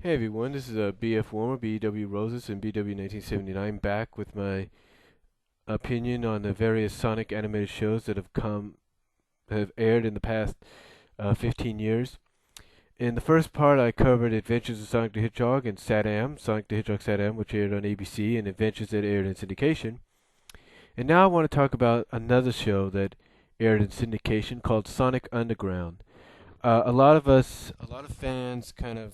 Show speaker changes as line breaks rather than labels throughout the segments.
Hey everyone, this is BF Warmer, BW Roses, and BW 1979 back with my opinion on the various Sonic animated shows that have aired in the past 15 years. In the first part, I covered Adventures of Sonic the Hedgehog and SatAM, Sonic the Hedgehog SatAM, which aired on ABC, and Adventures that aired in syndication. And now I want to talk about another show that aired in syndication called Sonic Underground. A lot of fans kind of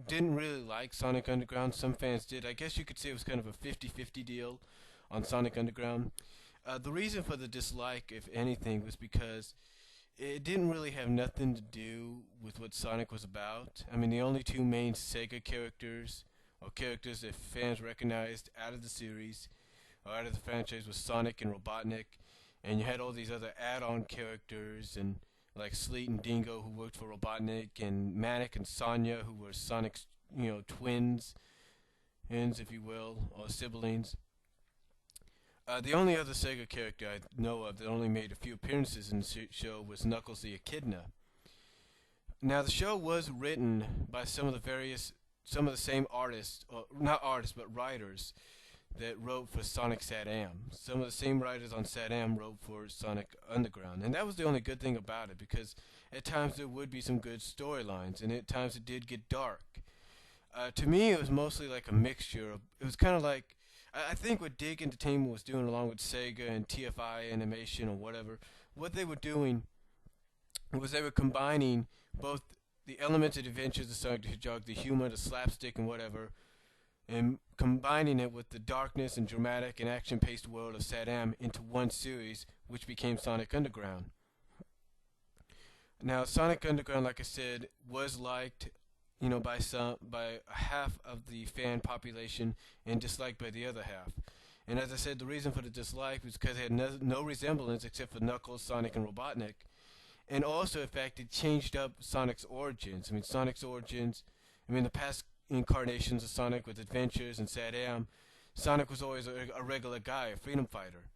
didn't really like Sonic Underground. Some fans did. I guess you could say it was kind of a 50-50 deal on Sonic Underground. The reason for the dislike, if anything, was because it didn't really have nothing to do with what Sonic was about. I mean, the only two main Sega characters, or characters that fans recognized out of the series, or out of the franchise, was Sonic and Robotnik. And you had all these other add-on characters, and like Sleet and Dingo, who worked for Robotnik, and Manic and Sonya, who were Sonic's, twins, if you will, or siblings. The only other Sega character I know of that only made a few appearances in the show was Knuckles the Echidna. Now, the show was written by some of the same artists, or not artists, but writers that wrote for Sonic SatAM. Some of the same writers on SatAM wrote for Sonic Underground, and that was the only good thing about it, because at times there would be some good storylines, and at times it did get dark. To me, it was mostly like a mixture. It was kind of like I think what Dig Entertainment was doing, along with Sega and TFI Animation or whatever, what they were doing was they were combining both the elements of Adventures of Sonic the Hedgehog, the humor, the slapstick, and whatever, and combining it with the darkness and dramatic and action-paced world of SatAM into one series, which became Sonic Underground. Now, Sonic Underground, like I said, was liked, by a half of the fan population and disliked by the other half. And as I said, the reason for the dislike was because it had no resemblance except for Knuckles, Sonic, and Robotnik. And also, in fact, it changed up Sonic's origins. I mean, the past incarnations of Sonic with Adventures and SatAM, Sonic was always a regular guy, a freedom fighter.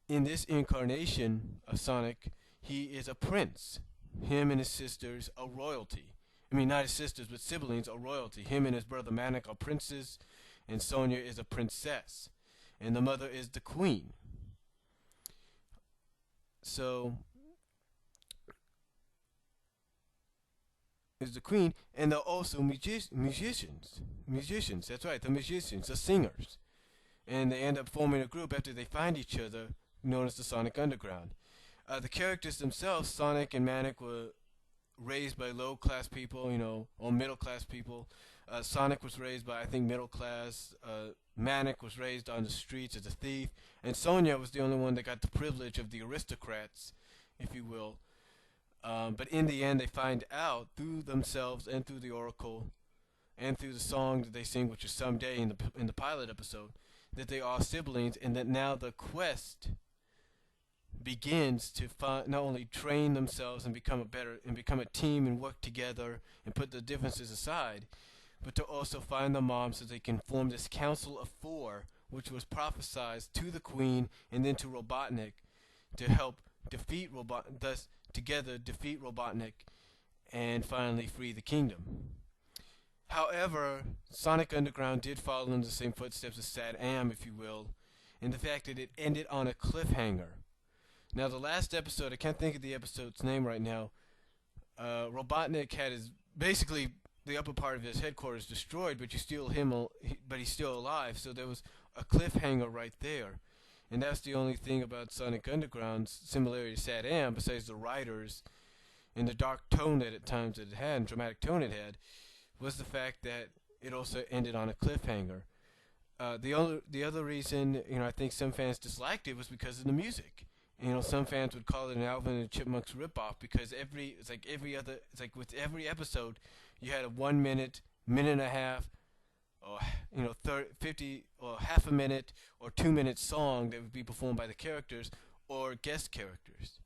In this incarnation of Sonic, he is a prince. Him and his sisters are royalty. I mean, not his sisters, but siblings are royalty. Him and his brother Manic are princes, and Sonya is a princess. And the mother is the queen. So, is the queen, and they're also musicians. Musicians, that's right, the musicians, the singers. And they end up forming a group after they find each other, known as the Sonic Underground. The characters themselves, Sonic and Manic, were raised by low class people, or middle class people. Sonic was raised by, I think, middle class. Manic was raised on the streets as a thief. And Sonya was the only one that got the privilege of the aristocrats, if you will. But in the end, they find out through themselves and through the Oracle and through the song that they sing, which is Someday in the pilot episode, that they are siblings, and that now the quest begins to not only train themselves and become a team and work together and put the differences aside, but to also find the mom so they can form this Council of Four, which was prophesied to the Queen and then to Robotnik to help thus together defeat Robotnik and finally free the kingdom. However, Sonic Underground did follow in the same footsteps as SatAM, if you will, in the fact that it ended on a cliffhanger. Now, the last episode, I can't think of the episode's name right now. Robotnik had basically the upper part of his headquarters destroyed, but but he's still alive. So there was a cliffhanger right there, and that's the only thing about Sonic Underground's similarity to SatAM, besides the writers and the dark tone that at times it had, and dramatic tone it had, was the fact that it also ended on a cliffhanger. The other reason, I think some fans disliked it was because of the music. Some fans would call it an Alvin and the Chipmunks ripoff because it's like with every episode, you had a 1 minute, minute and a half, or 50 or half a minute or 2 minute song that would be performed by the characters or guest characters.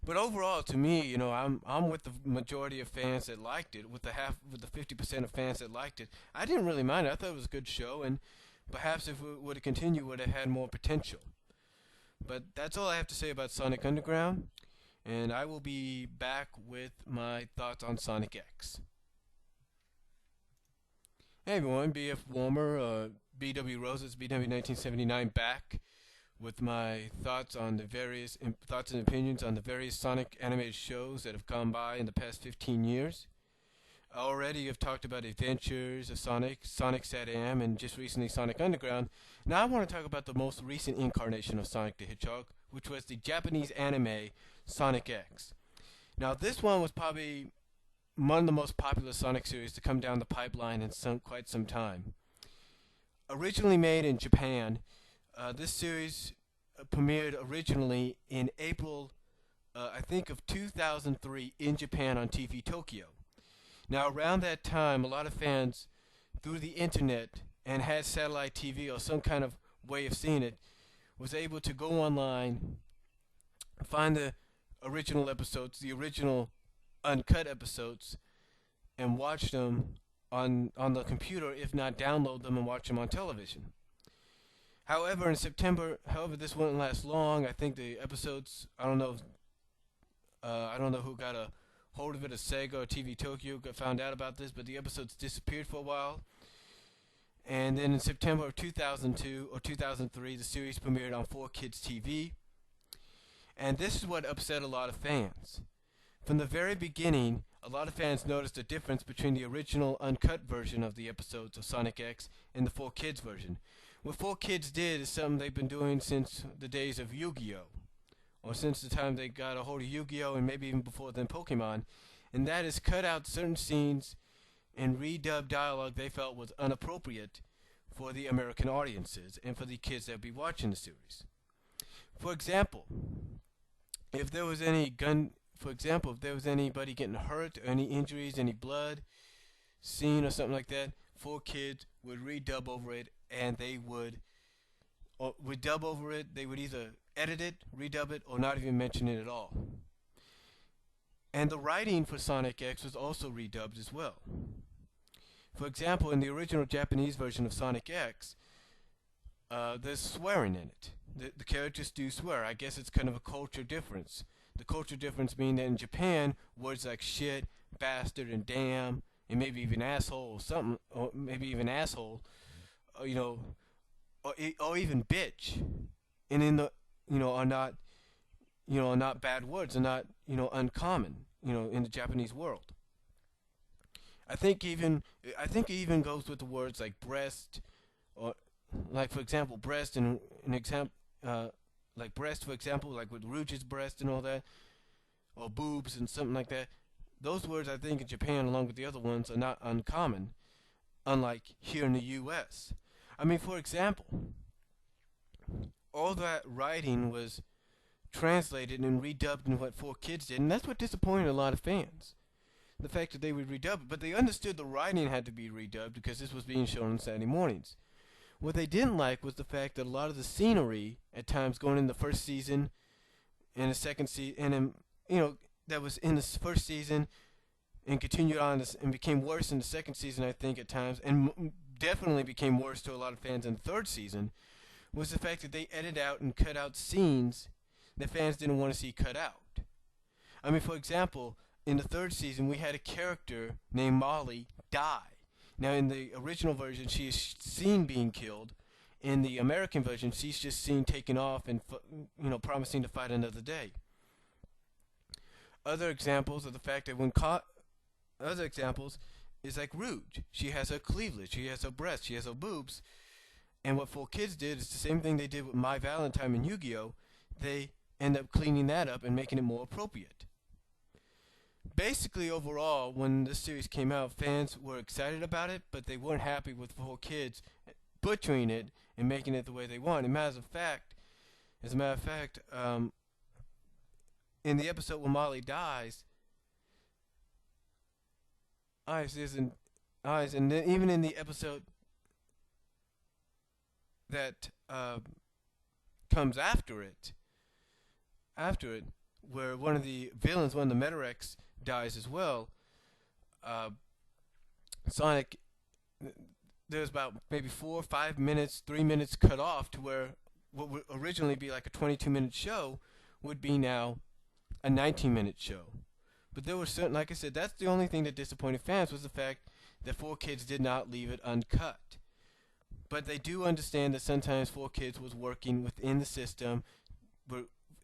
But overall, to me, I'm with the majority of fans that liked it, with the 50% of fans that liked it. I didn't really mind it. I thought it was a good show, and perhaps if it would have continued, would have had more potential. But that's all I have to say about Sonic Underground, and I will be back with my thoughts on Sonic X. Hey everyone, BF Warmer, BW Roses, BW 1979 back with my thoughts on the various thoughts and opinions on the various Sonic animated shows that have gone by in the past 15 years. Already I've talked about Adventures of Sonic, Sonic SatAM, and just recently Sonic Underground. Now I want to talk about the most recent incarnation of Sonic the Hedgehog, which was the Japanese anime Sonic X. Now this one was probably one of the most popular Sonic series to come down the pipeline in quite some time. Originally made in Japan, this series premiered originally in April, I think, of 2003 in Japan on TV Tokyo. Now, around that time, a lot of fans, through the internet and had satellite TV or some kind of way of seeing it, was able to go online, find the original episodes, the original uncut episodes, and watch them on the computer, if not download them and watch them on television. However, in September, this wouldn't last long. I think the episodes, I don't know who got a hold of it, a Sega or TV Tokyo found out about this, but the episodes disappeared for a while. And then in September of 2002 or 2003, the series premiered on 4Kids TV. And this is what upset a lot of fans. From the very beginning, a lot of fans noticed a difference between the original uncut version of the episodes of Sonic X and the 4Kids version. What 4Kids did is something they've been doing since the days of Yu-Gi-Oh! Or since the time they got a hold of Yu-Gi-Oh! And maybe even before then Pokemon, and that is cut out certain scenes and redub dialogue they felt was inappropriate for the American audiences and for the kids that would be watching the series. For example, if there was anybody getting hurt, or any injuries, any blood scene or something like that, 4Kids would redub over it, and they would dub over it. They would either edit it, redub it, or not even mention it at all. And the writing for Sonic X was also redubbed as well. For example, in the original Japanese version of Sonic X, there's swearing in it. The characters do swear. I guess it's kind of a culture difference. The culture difference being that in Japan, words like shit, bastard, and damn, and maybe even asshole, or something, or maybe even asshole, or even bitch, and are not bad words, are not uncommon, in the Japanese world. I think it even goes with the words like breast, or like, for example, breast, and an example. Like breast, for example, like with Rouge's breast and all that, or boobs and something like that. Those words, I think, in Japan, along with the other ones, are not uncommon, unlike here in the U.S. I mean, for example, all that writing was translated and redubbed in what 4Kids did, and that's what disappointed a lot of fans. The fact that they would redub it, but they understood the writing had to be redubbed because this was being shown on Saturday mornings. What they didn't like was the fact that a lot of the scenery, at times going in the first season, and the second season, and that was in the first season, and continued on and became worse in the second season, I think, at times, and definitely became worse to a lot of fans in the third season, was the fact that they edited out and cut out scenes that fans didn't want to see cut out. I mean, for example, in the third season, we had a character named Molly die. Now, in the original version, she is seen being killed. In the American version, she's just seen taken off and, promising to fight another day. Other examples of the fact that other examples is like Rouge. She has her cleavage, she has her breasts, she has her boobs. And what 4Kids did is the same thing they did with My Valentine and Yu-Gi-Oh! They end up cleaning that up and making it more appropriate. Basically, overall, when this series came out, fans were excited about it, but they weren't happy with 4Kids butchering it and making it the way they want. As a matter of fact, in the episode when Molly dies, and then even in the episode that comes after it, where one of the villains, one of the Metarex, dies as well, Sonic, there's about maybe 4 or 5 minutes, 3 minutes cut off to where what would originally be like a 22-minute show would be now a 19-minute show. But there were certain, like I said, that's the only thing that disappointed fans, was the fact that 4Kids did not leave it uncut. But they do understand that sometimes 4Kids was working within the system,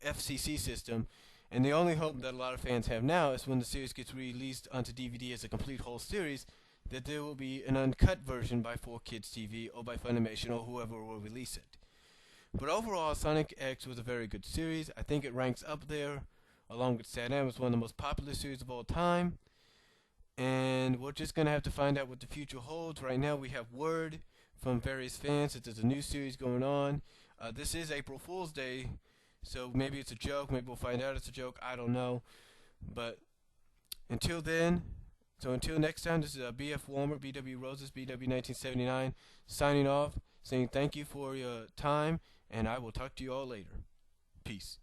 FCC system, and the only hope that a lot of fans have now is when the series gets released onto DVD as a complete whole series, that there will be an uncut version by 4Kids TV or by Funimation or whoever will release it. But overall, Sonic X was a very good series. I think it ranks up there, along with Saturn. It's one of the most popular series of all time. And we're just going to have to find out what the future holds. Right now we have word from various fans that there's a new series going on. This is April Fool's Day, so maybe it's a joke. Maybe we'll find out it's a joke. I don't know. But until then, until next time, this is BF Warmer, BW Roses, BW1979, signing off, saying thank you for your time, and I will talk to you all later. Peace.